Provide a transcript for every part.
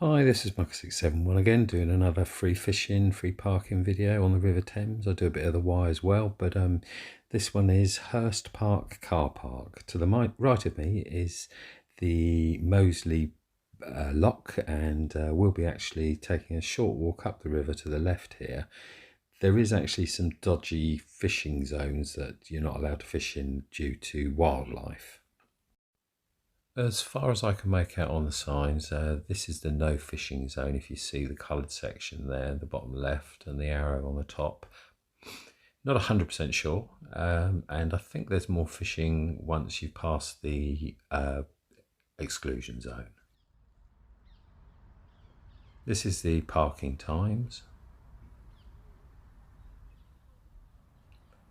Hi, this is Mucker671 again, doing another free fishing, free parking video on the River Thames. I do a bit of the Wye as well, but this one is Hurst Park Car Park. To the right of me is the Moseley lock, and we'll be actually taking a short walk up the river to the left here. There is actually some dodgy fishing zones that you're not allowed to fish in due to wildlife. As far as I can make out on the signs, this is the no fishing zone. If you see the coloured section there, the bottom left, and the arrow on the top. Not 100% sure, and I think there's more fishing once you pass the exclusion zone. This is the parking times.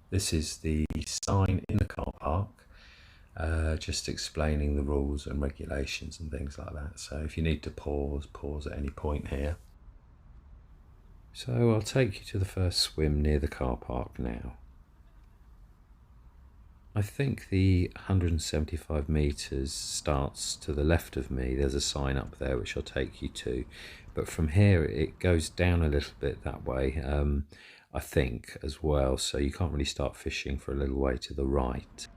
This is the sign in the car park. Just explaining the rules and regulations and things like that. So if you need to pause at any point here. So I'll take you to the first swim near the car park now. I think the 175 metres starts to the left of me. There's a sign up there which I'll take you to. But from here it goes down a little bit that way, I think, as well. So you can't really start fishing for a little way to the right.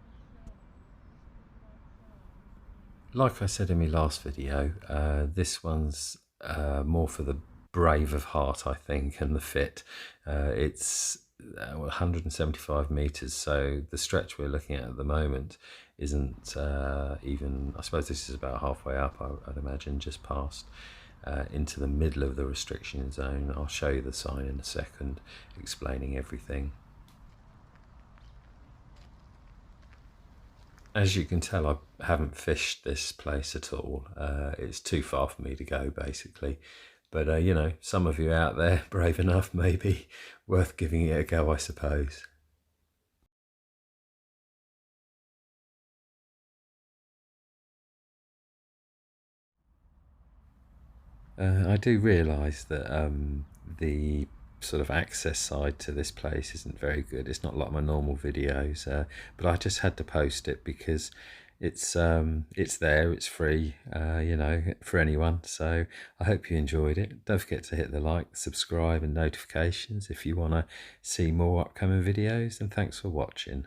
Like I said in my last video, this one's more for the brave of heart, I think, and the fit. It's 175 metres, so the stretch we're looking at the moment isn't even, I suppose this is about halfway up, I'd imagine, just past into the middle of the restriction zone. I'll show you the sign in a second, explaining everything. As you can tell, I haven't fished this place at all. It's too far for me to go, basically. But, you know, some of you out there, brave enough, maybe worth giving it a go, I suppose. I do realise that the sort of access side to this place isn't very good. It's not like my normal videos, but I just had to post it because it's there, it's free, you know, for anyone. So I hope you enjoyed it. Don't forget to hit the like, subscribe and notifications if you want to see more upcoming videos, and thanks for watching.